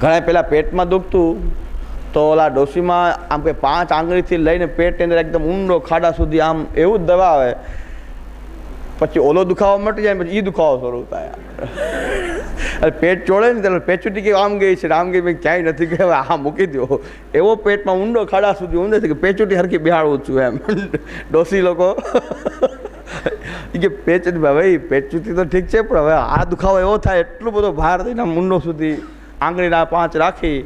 ઘણા પહેલાં પેટમાં દુખતું તો ઓલા ડોશીમાં આમ કે 5 આંગળીથી લઈને પેટની અંદર એકદમ ઊંડો ખાડા સુધી આમ એવું જ દવા આવે, પછી ઓલો દુખાવો મટી જાય, પછી એ દુખાવો શરૂ થાય. અને પેટ ચોળે ને ત્યારે પેચુટી કે આમ ગઈ છે, આમ ગઈ, ભાઈ ક્યાંય નથી ગઈ, હવે આ મૂકી દો. એવો પેટમાં ઊંડો ખાડા સુધી ઊંડે છે કે પેચુટી હરખી બિહાડું છું એમ ડોસી લોકો કે પેચુટી ભાઈ પેચુટી તો ઠીક છે, પણ હવે આ દુખાવો એવો થાય, એટલો બધો ભાર થઈને ઊંડો સુધી આંગળીના 5 રાખી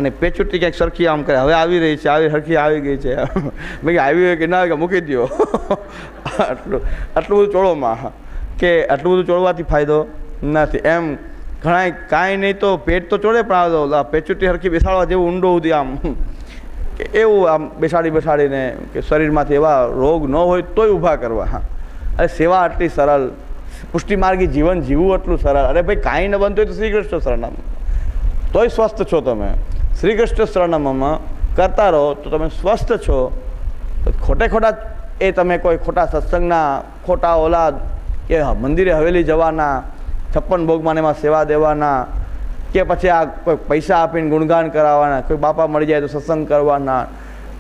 અને પેચુટી ક્યાંક સરખી આમ કરે, હવે આવી રહી છે, આવી હરખી આવી ગઈ છે, મેં આવી હોય કે ના કે મૂકી દો. આટલું બધું ચોળોમાં કે આટલું બધું ચોળવાથી ફાયદો નથી એમ. ઘણા કાંઈ નહીં તો પેટ તો ચોળે, પણ આવતો પેચુટી હરખી બેસાડવા જેવું ઊંડો સુધી આમ કે એવું આમ બેસાડીને કે શરીરમાંથી એવા રોગ ન હોય તોય ઊભા કરવા. હા, અરે સેવા આટલી સરળ, પુષ્ટિમાર્ગી જીવન જીવવું એટલું સરળ. અરે ભાઈ કાંઈ ન બનતું હોય તો શ્રી કૃષ્ણ શરણમ, તોય સ્વસ્થ છો તમે. શ્રી કૃષ્ણ શરણમમાં કરતા રહો તો તમે સ્વસ્થ છો. ખોટા એ તમે કોઈ ખોટા સત્સંગના, ખોટા ઓલા કે મંદિરે હવેલી જવાના, 56 ભોગમાં એમાં સેવા દેવાના, કે પછી આ કોઈ પૈસા આપીને ગુણગાન કરાવવાના, કોઈ બાપા મળી જાય તો સત્સંગ કરવાના,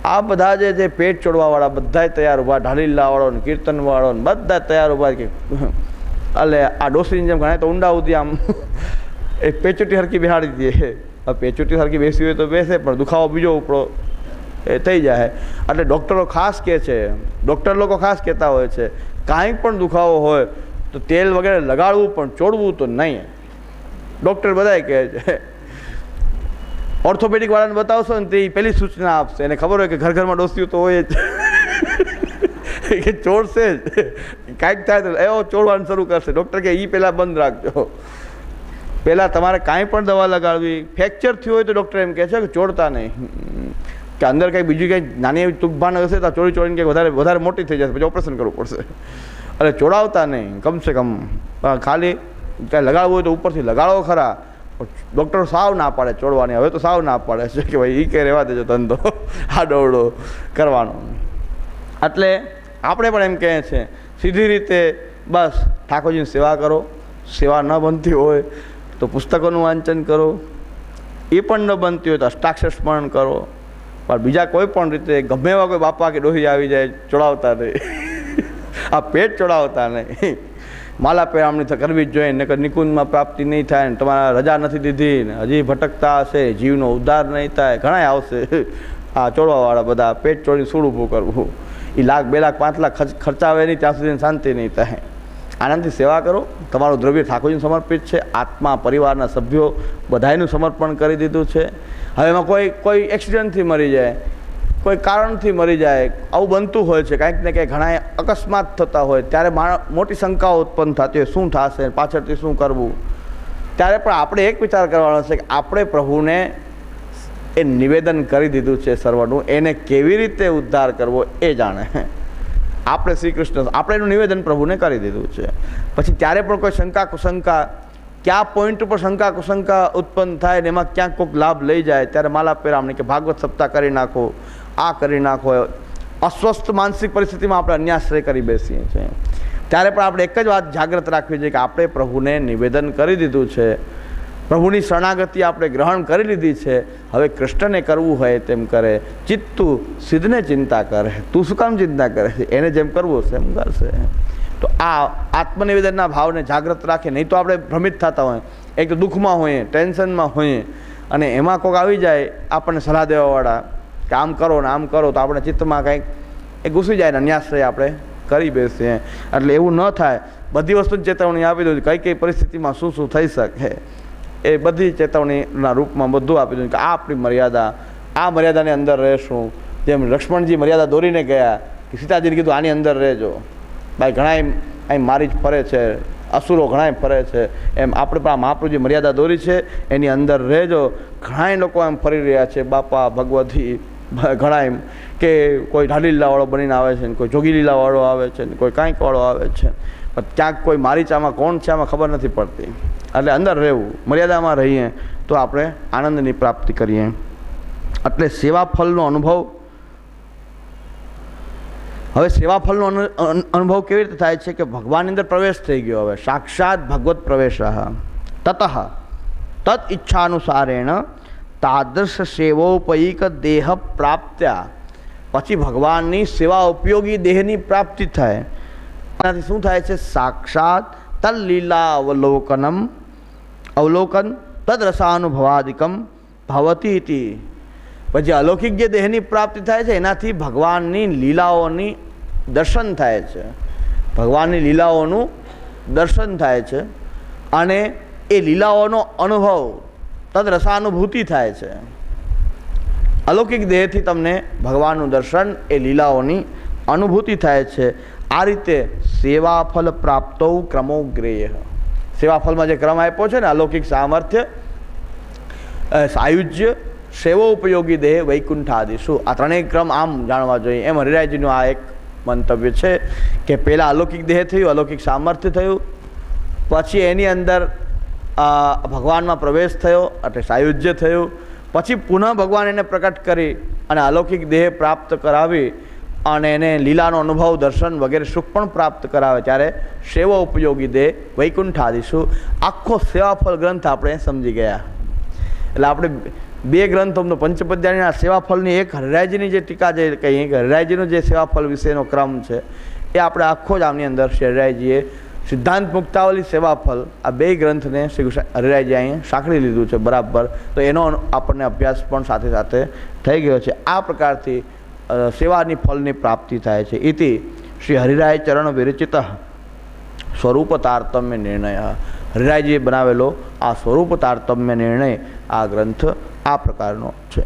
આ બધા જે પેટ ચોડવાવાળા બધાય તૈયાર ઊભા, ઢાલીલાવાળો ને કીર્તનવાળો ને બધા તૈયાર ઊભા કે એટલે આ ડોસીની જેમ ઘણા તો ઊંડા ઉધી આમ એ પેચુટી હરકી બેહાડી દે. હવે પેચુટી હરકી બેસી હોય તો બેસે, પણ દુખાવો બીજો ઉપરો એ થઈ જાય. એટલે ડૉક્ટરો ખાસ કહે છે, ડૉક્ટર લોકો ખાસ કહેતા હોય છે, કાંઈ પણ દુખાવો હોય તો તેલ વગેરે લગાડવું, પણ ચોડવું તો નહીં. ડૉક્ટર બધાય કહે છે. ઓર્થોપેડિક વાળાને બતાવશો ને તે પહેલી સૂચના આપશે, એને ખબર હોય કે ઘરમાં ડોસ્યું તો હોય જ કે ચોડશે જ, કાંઈક થાય તો એવો ચોડવાનું શરૂ કરશે. ડૉક્ટર કે એ પહેલાં બંધ રાખજો, પહેલાં તમારે કાંઈ પણ દવા લગાડવી. ફ્રેક્ચર થયું હોય તો ડૉક્ટર એમ કહે છે કે ચોડતા નહીં, કે અંદર કંઈ બીજું કંઈ નાની એવી તુકભાન હશે તો ચોડીને કંઈક વધારે મોટી થઈ જશે, પછી ઓપરેશન કરવું પડશે. એટલે ચોડાવતા નહીં, કમસે કમ ખાલી કાંઈ લગાડવું હોય તો ઉપરથી લગાડો ખરા. ડૉક્ટર સાવ ના પાડે ચોડવાની, હવે તો સાવ ના પાડે છે કે ભાઈ એ કંઈ રહેવા દેજો ધંધો આ દોડો કરવાનો. એટલે આપણે પણ એમ કહે છે સીધી રીતે બસ ઠાકોરજીની સેવા કરો. સેવા ન બનતી હોય તો પુસ્તકોનું વાંચન કરો, એ પણ ન બનતી હોય તો અષ્ટાક્ષર સ્મરણ કરો. પણ બીજા કોઈ પણ રીતે ગમે એવા કોઈ બાપા કે ડોહી આવી જાય ચોડાવતા નહીં, આ પેટ ચોડાવતા નહીં. માલા પેરામણી કરવી જ જોઈએ, નકર નિકુંજમાં પ્રાપ્તિ નહીં થાય ને તમારા રજા નથી દીધી ને હજી ભટકતા હશે, જીવનો ઉદ્ધાર નહીં થાય. ઘણા આવશે આ ચોડવાવાળા બધા, પેટ ચોડીને સૂળ ઊભું કરવું, એ લાખ 2 લાખ 5 લાખ ખર્ચાવે નહીં ત્યાં સુધી શાંતિ નહીં થાય. આનંદથી સેવા કરો. તમારું દ્રવ્ય ઠાકોરજીને સમર્પિત છે, આત્મા પરિવારના સભ્યો બધાયનું સમર્પણ કરી દીધું છે. હવે એમાં કોઈ એક્સિડન્ટથી મરી જાય, કોઈ કારણથી મરી જાય, આવું બનતું હોય છે. કાંઈક ને કંઈક ઘણા અકસ્માત થતા હોય ત્યારે મોટી શંકાઓ ઉત્પન્ન થતી હોય, શું થશે, પાછળથી શું કરવું. ત્યારે પણ આપણે એક વિચાર કરવાનો છે કે આપણે પ્રભુને એ નિવેદન કરી દીધું છે સર્વનું, એને કેવી રીતે ઉદ્ધાર કરવો એ જાણે. આપણે શ્રી કૃષ્ણ આપણે એનું નિવેદન પ્રભુને કરી દીધું છે. પછી ત્યારે પણ કોઈ શંકા કુશંકા, કયા પોઈન્ટ ઉપર શંકા કુશંકા ઉત્પન્ન થાય ને એમાં ક્યાંક કોઈક લાભ લઈ જાય ત્યારે માલા પેરામણી કે ભાગવત સપ્તાહ કરી નાખો, આ કરી નાખો. અસ્વસ્થ માનસિક પરિસ્થિતિમાં આપણે અન્યાશ્રય કરી બેસીએ છીએ. ત્યારે પણ આપણે એક જ વાત જાગૃત રાખવી જોઈએ કે આપણે પ્રભુને નિવેદન કરી દીધું છે, પ્રભુની શરણાગતિ આપણે ગ્રહણ કરી લીધી છે. હવે કૃષ્ણને કરવું હોય તેમ કરે. ચિત્તું સિદ્ધને ચિંતા કરે, તું શું કામ ચિંતા કરે છે, એને જેમ કરવું હશે એમ કરશે. તો આ આત્મનિવેદનના ભાવને જાગૃત રાખે. નહીં તો આપણે ભ્રમિત થતા હોય, એક તો દુઃખમાં હોઈએ, ટેન્શનમાં હોઈએ, અને એમાં કોઈક આવી જાય આપણને સલાહ દેવાવાળા કે આમ કરો ને આમ કરો, તો આપણે ચિત્તમાં કંઈક એ ઘૂસી જાય ને અન્યાશ્રય આપણે કરી બેસીએ. એટલે એવું ન થાય. બધી વસ્તુની ચેતવણી આપી દઉં, કઈ કઈ પરિસ્થિતિમાં શું શું થઈ શકે એ બધી ચેતવણીના રૂપમાં બધું આપી દઉં કે આ આપણી મર્યાદા, આ મર્યાદાની અંદર રહેશું. જેમ લક્ષ્મણજી મર્યાદા દોરીને ગયા કે સીતાજીને કીધું આની અંદર રહેજો, ભાઈ ઘણાય અહીં મારી જ ફરે છે, અસુરો ઘણાય ફરે છે, એમ આપણે પણ આ મહાપ્રભુજી મર્યાદા દોરી છે એની અંદર રહેજો. ઘણાય લોકો એમ ફરી રહ્યા છે, બાપા ભગવતી ઘણા એમ કે કોઈ ઢાલી લીલાવાળો બનીને આવે છે ને કોઈ જોગી લીલાવાળો આવે છે ને કોઈ કાંઈક વાળો આવે છે, પણ ક્યાંક કોઈ મારીચામાં કોણ છે આમાં ખબર નથી પડતી. એટલે અંદર રહેવું, મર્યાદામાં રહીએ તો આપણે આનંદની પ્રાપ્તિ કરીએ. એટલે સેવા ફલનો અનુભવ. હવે સેવા ફલનો અનુભવ કેવી રીતે થાય છે કે ભગવાનની અંદર પ્રવેશ થઈ ગયો. હવે સાક્ષાત ભગવત પ્રવેશ તતઃ તદ ઈચ્છાનુસારેણ તાદૃશ સેવોપયિક દેહ પ્રાપ્ત્યા, પછી ભગવાનની સેવા ઉપયોગી દેહની પ્રાપ્તિ થાય. એનાથી શું થાય છે? સાક્ષાત તલ્લીલા અવલોકન તદ્રસાનુભવાદિકમ ભવતી ઇતિ. પછી અલૌકિક જે દેહની પ્રાપ્તિ થાય છે એનાથી ભગવાનની લીલાઓની દર્શન થાય છે, ભગવાનની લીલાઓનું દર્શન થાય છે અને એ લીલાઓનો અનુભવ તદ્રસાનુભૂતિ થાય છે. અલૌકિક દેહથી તમને ભગવાનનું દર્શન, એ લીલાઓની અનુભૂતિ થાય છે. આ રીતે સેવાફલ પ્રાપ્તો ક્રમોગ્રેય. સેવાફલમાં જે ક્રમ આપ્યો છે ને, અલૌકિક સામર્થ્ય, સાયુજ્ય, સેવોપયોગી દેહ, વૈકુંઠાદિશુ, આ ત્રણેય ક્રમ આમ જાણવા જોઈએ. એમ હરિરાયજીનું આ એક મંતવ્ય છે કે પહેલાં અલૌકિક દેહ થયું, અલૌકિક સામર્થ્ય થયું, પછી એની અંદર ભગવાનમાં પ્રવેશ થયો એટલે સાયુજ્ય થયું, પછી પુનઃ ભગવાન એને પ્રકટ કરી અને અલૌકિક દેહ પ્રાપ્ત કરાવી અને એને લીલાનો અનુભવ, દર્શન વગેરે સુખ પણ પ્રાપ્ત કરાવે ત્યારે સેવા ઉપયોગી દેહ વૈકુંઠાદિશુ. આખો સેવાફળ ગ્રંથ આપણે સમજી ગયા. એટલે આપણે બે ગ્રંથોનો પંચપદ્યાણીના સેવાફળની, એક હરિરાયજીની જે ટીકા જે કહીએ કે હરિરાયજીનો જે સેવાફળ વિશેનો ક્રમ છે એ આપણે આખો જ આમની અંદર શ્રી હરિરાયજીએ સિદ્ધાંત મુક્તાવલી, સેવાફળ, આ બે ગ્રંથને શ્રી હરિરાયજી અહીંયા સાંકળી લીધું છે બરાબર. તો એનો આપણને અભ્યાસ પણ સાથે સાથે થઈ ગયો છે. આ પ્રકારથી સેવાની ફળની પ્રાપ્તિ થાય છે. ઇતિ શ્રી હરિરાય ચરણ વિરચિત સ્વરૂપ તારતમ્ય નિર્ણય. હરિરાયજીએ બનાવેલો આ સ્વરૂપ તારતમ્ય નિર્ણય, આ ગ્રંથ આ પ્રકારનો છે.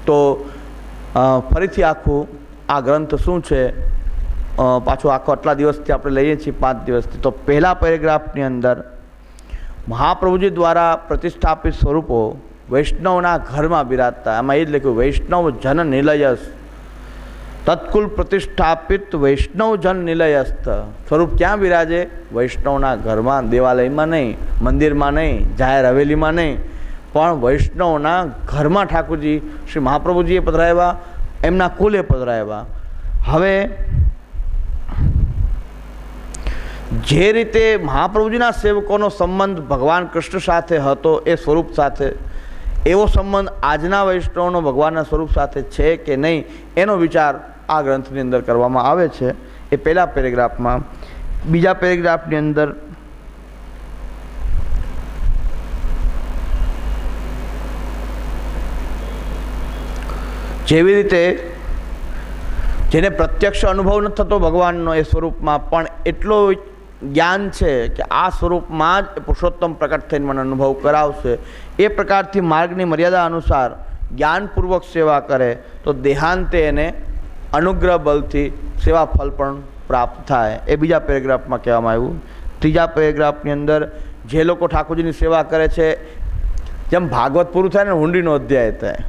તો ફરીથી આખું આ ગ્રંથ શું છે, પાછું આખો આટલા દિવસથી આપણે લઈએ છીએ, 5 દિવસથી. તો પહેલા પેરેગ્રાફની અંદર મહાપ્રભુજી દ્વારા પ્રતિષ્ઠાપિત સ્વરૂપો વૈષ્ણવના ઘરમાં બિરાજતા, એમાં એ જ લખ્યું વૈષ્ણવ જન નિલયસ, તત્કુલ પ્રતિષ્ઠાપિત વૈષ્ણવ જન નિલયસ્થ. સ્વરૂપ ક્યાં બિરાજે? વૈષ્ણવના ઘરમાં, દેવાલયમાં નહીં, મંદિરમાં નહીં, જાહેર હવેલીમાં નહીં, પણ વૈષ્ણવના ઘરમાં ઠાકોરજી શ્રી મહાપ્રભુજીએ પધરાવ્યા, એમના કુલે પધરાવ્યા. હવે જે રીતે મહાપ્રભુજીના સેવકોનો સંબંધ ભગવાન કૃષ્ણ સાથે હતો એ સ્વરૂપ સાથે, એવો સંબંધ આજના વૈષ્ણવનો ભગવાનના સ્વરૂપ સાથે છે કે નહીં એનો વિચાર આ ગ્રંથની અંદર કરવામાં આવે છે. એ પહેલા પેરેગ્રાફમાં. બીજા પેરેગ્રાફની અંદર જેવી રીતે જેને પ્રત્યક્ષ અનુભવ નથી થતો ભગવાનનો એ સ્વરૂપમાં, પણ એટલો જ્ઞાન છે કે આ સ્વરૂપમાં જ પુરુષોત્તમ પ્રકટ થઈને મને અનુભવ કરાવશે, એ પ્રકારથી માર્ગની મર્યાદા અનુસાર જ્ઞાનપૂર્વક સેવા કરે તો દેહાંતે એને અનુગ્રહ બલથી સેવા ફળ પણ પ્રાપ્ત થાય. એ બીજા પેરેગ્રાફમાં કહેવામાં આવ્યું. ત્રીજા પેરેગ્રાફની અંદર જે લોકો ઠાકોરજીની સેવા કરે છે, જેમ ભાગવત પૂરું થાય ને હુંડીનો અધ્યાય થાય,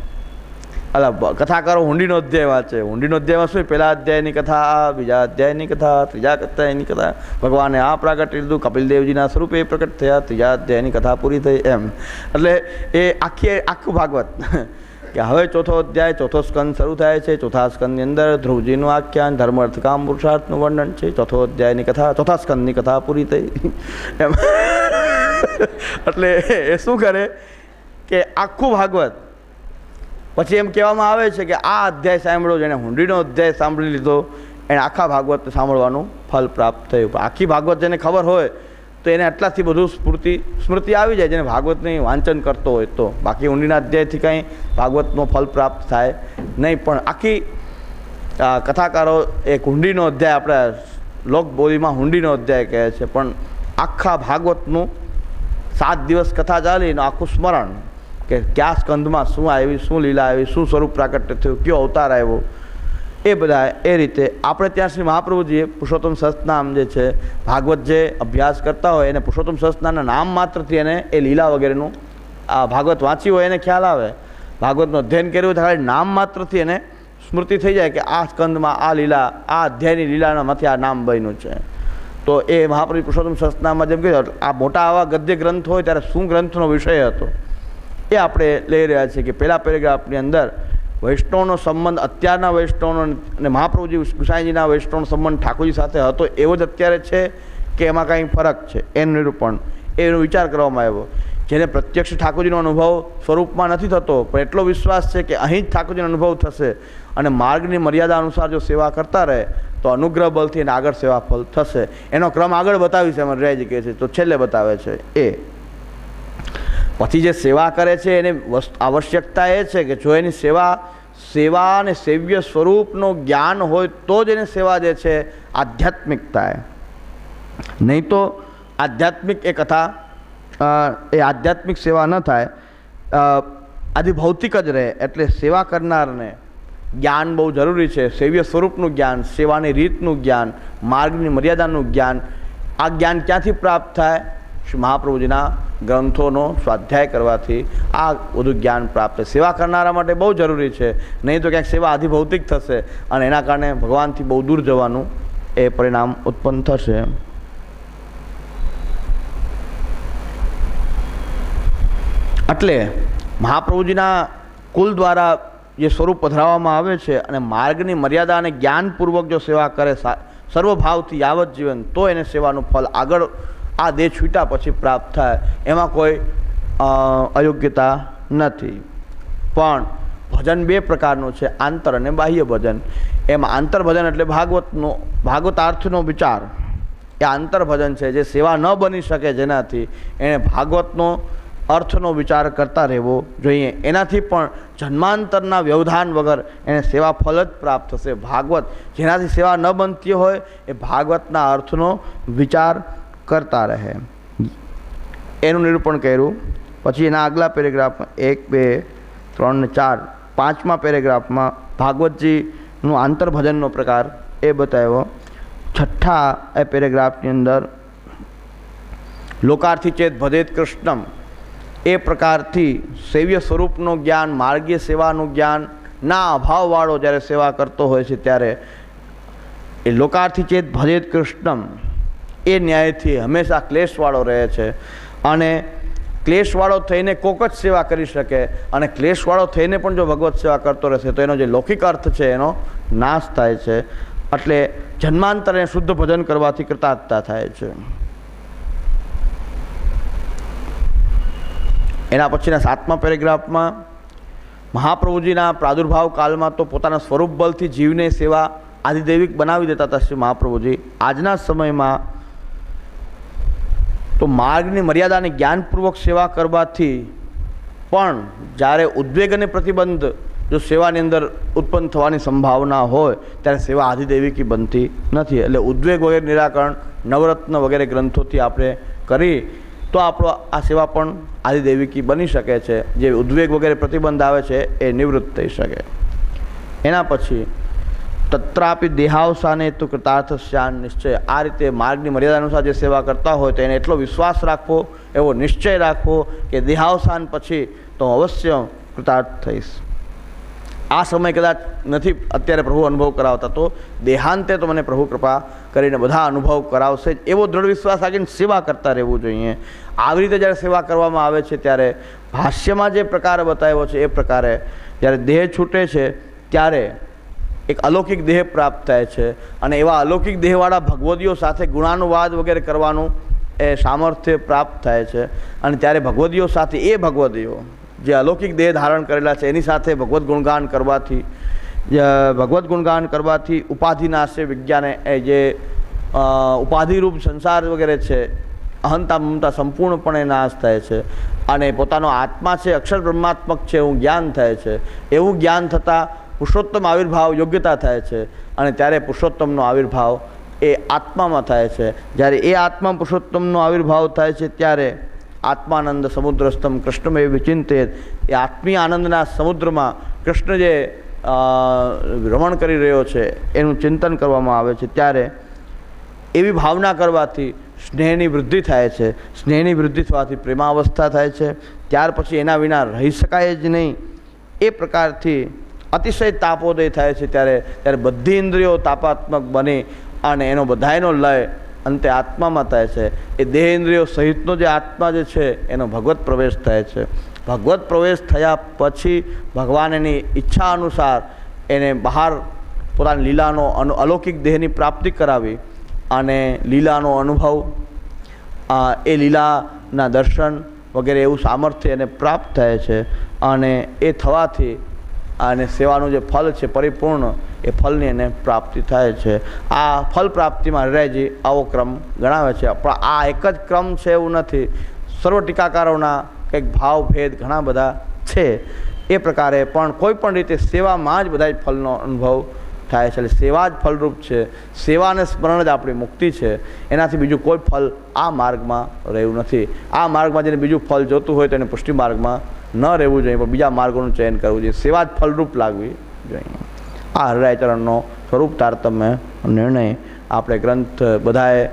કથાકારો હુંડીનો અધ્યાય વાંચે. હુંડીનો અધ્યાયમાં શું? પહેલા અધ્યાયની કથા, બીજા અધ્યાયની કથા, ત્રીજા અધ્યાયની કથા, ભગવાને આ પ્રગટ લીધું, કપિલદેવજીના સ્વરૂપે એ પ્રકટ થયા, ત્રીજા અધ્યાયની કથા પૂરી થઈ. એમ એટલે એ આખું ભાગવત કે હવે ચોથો અધ્યાય, ચોથો સ્કંદ શરૂ થાય છે. ચોથા સ્કંદની અંદર ધ્રુવજીનું આખ્યાન, ધર્મ અર્થ કામ પુરુષાર્થનું વર્ણન છે. ચોથો અધ્યાયની કથા, ચોથા સ્કંદની કથા પૂરી થઈ. એમ એટલે એ શું કરે કે આખું ભાગવત પછી એમ કહેવામાં આવે છે કે આ અધ્યાય સાંભળો, જેને હુંડીનો અધ્યાય સાંભળી લીધો એને આખા ભાગવત સાંભળવાનું ફલ પ્રાપ્ત થયું. આખી ભાગવત જેને ખબર હોય તો એને આટલાથી બધું સ્મૃતિ આવી જાય, જેને ભાગવતની વાંચન કરતો હોય તો. બાકી હુંડીના અધ્યાયથી કંઈ ભાગવતનો ફલ પ્રાપ્ત થાય નહીં. પણ આખી કથાકારો એક હુંડીનો અધ્યાય, આપણા લોકબોલીમાં હુંડીનો અધ્યાય કહે છે, પણ આખા ભાગવતનું 7 દિવસ કથા ચાલીને આખું સ્મરણ કે કયા સ્કંદમાં શું આવી, શું લીલા આવી, શું સ્વરૂપ પ્રાકટ્ય થયું, કયો અવતાર આવ્યો, એ બધા એ રીતે આપણે ત્યાં શ્રી મહાપ્રભુજીએ પુરુષોત્તમ સહસ્રનામ જે છે, ભાગવત જે અભ્યાસ કરતા હોય એને પુરુષોત્તમ સહસ્રનામના નામ માત્રથી એને એ લીલા વગેરેનું આ ભાગવત વાંચી હોય એને ખ્યાલ આવે. ભાગવતનું અધ્યયન કર્યું હોય તો ખાલી નામ માત્રથી એને સ્મૃતિ થઈ જાય કે આ સ્કંદમાં આ લીલા, આ અધ્યાયની લીલામાંથી આ નામ બન્યું છે. તો એ મહાપ્રભુ પુરુષોત્તમ સહસ્રનામમાં જેમ કહ્યું, આ મોટા આવા ગદ્ય ગ્રંથ હોય ત્યારે શું ગ્રંથનો વિષય હતો એ આપણે લઈ રહ્યા છીએ. કે પહેલા પેરેગ્રાફની અંદર વૈષ્ણવનો સંબંધ, અત્યારના વૈષ્ણવનો અને મહાપ્રભુજી ગુસાઈજીના વૈષ્ણવનો સંબંધ ઠાકોરજી સાથે હતો એવો જ અત્યારે છે કે એમાં કાંઈ ફરક છે, એનું નિરૂપણ, એનો વિચાર કરવામાં આવ્યો જેને પ્રત્યક્ષ ઠાકોરજીનો અનુભવ સ્વરૂપમાં નથી થતો, પણ એટલો વિશ્વાસ છે કે અહીં જ ઠાકોરજીનો અનુભવ થશે અને માર્ગની મર્યાદા અનુસાર જો સેવા કરતા રહે તો અનુગ્રહ બલથી એને આગળ સેવા ફલ થશે. એનો ક્રમ આગળ બતાવી છે અમરરાયજી કહે છે, તો છેલ્લે બતાવે છે એ પછી જે સેવા કરે છે એને આવશ્યકતા એ છે કે જો એની સેવા અને સેવ્ય સ્વરૂપનું જ્ઞાન હોય તો જ એની સેવા જે છે આધ્યાત્મિક થાય. નહીં તો આધ્યાત્મિક એ કથા એ આધ્યાત્મિક સેવા ન થાય, આદિ ભૌતિક જ રહે. એટલે સેવા કરનારને જ્ઞાન બહુ જરૂરી છે. સેવ્ય સ્વરૂપનું જ્ઞાન, સેવાની રીતનું જ્ઞાન, માર્ગની મર્યાદાનું જ્ઞાન. આ જ્ઞાન ક્યાંથી પ્રાપ્ત થાય? શ્રી મહાપ્રભુજીના ગ્રંથોનો સ્વાધ્યાય કરવાથી આ બધું જ્ઞાન પ્રાપ્ત થાય. સેવા કરનારા માટે બહુ જરૂરી છે. નહીં તો ક્યાંક સેવા આધિભૌતિક થશે અને એના કારણે ભગવાનથી બહુ દૂર જવાનું એ પરિણામ ઉત્પન્ન થશે. એટલે મહાપ્રભુજીના કુલ દ્વારા જે સ્વરૂપ પધરાવવામાં આવે છે અને માર્ગની મર્યાદા અને જ્ઞાનપૂર્વક જો સેવા કરે સર્વભાવથી યાવત જીવન, તો એને સેવાનું ફળ આગળ આ દેહ છૂટ્યા પછી પ્રાપ્ત થાય. એમાં કોઈ અયોગ્યતા નથી. પણ ભજન બે પ્રકારનું છે, આંતર અને બાહ્ય ભજન. એમાં આંતર ભજન એટલે ભાગવતાર્થનો વિચાર, એ આંતર ભજન છે. જે સેવા ન બની શકે જેનાથી એને ભાગવતનો અર્થનો વિચાર કરતા રહેવો જોઈએ. એનાથી પણ જન્માંતરના વ્યવધાન વગર એને સેવા ફલ જ પ્રાપ્ત થશે. ભાગવત જેનાથી સેવા ન બનતી હોય એ ભાગવતના અર્થનો વિચાર કરતા રહે. એનું નિરૂપણ કર્યું. પછી એના આગલા પેરેગ્રાફમાં 1, 2, 3 ને 4 પાંચમા પેરેગ્રાફમાં ભાગવતજીનું આંતરભજનનો પ્રકાર એ બતાવ્યો. છઠ્ઠા એ પેરેગ્રાફની અંદર લોકાર્થી ચેત ભજેત કૃષ્ણમ, એ પ્રકારથી સેવ્ય સ્વરૂપનું જ્ઞાન, માર્ગીય સેવાનું જ્ઞાન ના અભાવવાળો જ્યારે સેવા કરતો હોય છે ત્યારે એ લોકાર્થી ચેત ભજેત કૃષ્ણમ એ ન્યાયથી હંમેશા ક્લેશવાળો રહે છે. અને ક્લેશવાળો થઈને કોક જ સેવા કરી શકે, અને ક્લેશવાળો થઈને પણ જો ભગવત સેવા કરતો રહેશે તો એનો જે લૌકિક અર્થ છે એનો નાશ થાય છે. એટલે જન્માંતરે શુદ્ધ ભજન કરવાથી કૃતાર્થતા થાય છે. એના પછીના 7મા પેરેગ્રાફમાં મહાપ્રભુજીના પ્રાદુર્ભાવ કાળમાં તો પોતાના સ્વરૂપ બલથી જીવને સેવા આધિદૈવિક બનાવી દેતા હતા શ્રી મહાપ્રભુજી. આજના સમયમાં તો માર્ગની મર્યાદાને જ્ઞાનપૂર્વક સેવા કરવાથી પણ જ્યારે ઉદ્વેગ અને પ્રતિબંધ જો સેવાની અંદર ઉત્પન્ન થવાની સંભાવના હોય ત્યારે સેવા આધિદૈવિકી બનતી નથી. એટલે ઉદ્વેગ વગેરે નિરાકરણ નવરત્ન વગેરે ગ્રંથોથી આપણે કરી તો આપણો આ સેવા પણ આધિદૈવિકી બની શકે છે. જે ઉદ્વેગ વગેરે પ્રતિબંધ આવે છે એ નિવૃત્ત થઈ શકે. એના પછી તત્રાપી દેહાવસાને તો કૃતાર્થસ્યાન નિશ્ચય. આ રીતે માર્ગની મર્યાદા અનુસાર જે સેવા કરતા હોય તો એને એટલો વિશ્વાસ રાખવો, એવો નિશ્ચય રાખવો કે દેહાવસાન પછી તો અવશ્ય કૃતાર્થ થઈશ. આ સમય કદાચ નથી અત્યારે પ્રભુ અનુભવ કરાવતા, તો દેહાંતે તો મને પ્રભુ કૃપા કરીને બધા અનુભવ કરાવશે જ, એવો દ્રઢ વિશ્વાસ રાખીને સેવા કરતા રહેવું જોઈએ. આવી રીતે જ્યારે સેવા કરવામાં આવે છે ત્યારે ભાષ્યમાં જે પ્રકાર બતાવ્યો છે એ પ્રકારે જ્યારે દેહ છૂટે છે ત્યારે એક અલૌકિક દેહ પ્રાપ્ત થાય છે. અને એવા અલૌકિક દેહવાળા ભગવદીઓ સાથે ગુણાનુવાદ વગેરે કરવાનું એ સામર્થ્ય પ્રાપ્ત થાય છે. અને ત્યારે ભગવદીઓ સાથે એ ભગવદીઓ જે અલૌકિક દેહ ધારણ કરેલા છે એની સાથે ભગવદ્ ગુણગાન કરવાથી ઉપાધિનાશે વિજ્ઞાને એ જે ઉપાધિરૂપ સંસાર વગેરે છે, અહંતા મમતા સંપૂર્ણપણે નાશ થાય છે. અને પોતાનો આત્મા છે અક્ષર બ્રહ્માત્મક છે એવું જ્ઞાન થાય છે. એવું જ્ઞાન થતાં પુરુષોત્તમ આવિર્ભાવ યોગ્યતા થાય છે. અને ત્યારે પુરુષોત્તમનો આવિર્ભાવ એ આત્મામાં થાય છે. જ્યારે એ આત્મા પુરુષોત્તમનો આવિર્ભાવ થાય છે ત્યારે આત્માનંદ સમુદ્રસ્તમ કૃષ્ણમેવ વિચિંતેત, એ આત્મીય આનંદના સમુદ્રમાં કૃષ્ણ જે રમણ કરી રહ્યો છે એનું ચિંતન કરવામાં આવે છે. ત્યારે એવી ભાવના કરવાથી સ્નેહની વૃદ્ધિ થાય છે. સ્નેહની વૃદ્ધિ થવાથી પ્રેમાવસ્થા થાય છે. ત્યાર પછી એના વિના રહી શકાય જ નહીં. એ પ્રકારથી અતિશય તાપોદય થાય છે. ત્યારે બધી ઇન્દ્રિયો તાપાત્મક બની અને એનો બધાયનો લય અંતે આત્મામાં થાય છે. એ દેહ ઇન્દ્રિયો સહિતનો જે આત્મા જે છે એનો ભગવત પ્રવેશ થાય છે. ભગવત પ્રવેશ થયા પછી ભગવાન એની ઈચ્છા અનુસાર એને બહાર પોતાની લીલાનો અલૌકિક દેહની પ્રાપ્તિ કરાવી અને લીલાનો અનુભવ, એ લીલાના દર્શન વગેરે એવું સામર્થ્ય એને પ્રાપ્ત થાય છે અને એ થવાથી અને સેવાનું જે ફલ છે પરિપૂર્ણ એ ફલની એને પ્રાપ્તિ થાય છે. આ ફલ પ્રાપ્તિમાં હરિરાયજી આવો ક્રમ ગણાવે છે. પણ આ એક જ ક્રમ છે એવું નથી. સર્વ ટીકાકારોના કંઈક ભાવભેદ ઘણા બધા છે. એ પ્રકારે પણ કોઈ પણ રીતે સેવામાં જ બધા જ ફલનો અનુભવ થાય છે. એટલે સેવા જ ફલરૂપ છે. સેવા અને સ્મરણ જ આપણી મુક્તિ છે. એનાથી બીજું કોઈ ફલ આ માર્ગમાં રહ્યું નથી. આ માર્ગમાં જેને બીજું ફલ જોતું હોય તો એને પુષ્ટિ માર્ગમાં ન રહેવું જોઈએ, પણ બીજા માર્ગોનું ચયન કરવું જોઈએ. સેવા જ ફલરૂપ લાગવી જોઈએ. આ હરિરાય ચરણનો સ્વરૂપ તારતમ્ય નિર્ણય આપણે ગ્રંથ બધાએ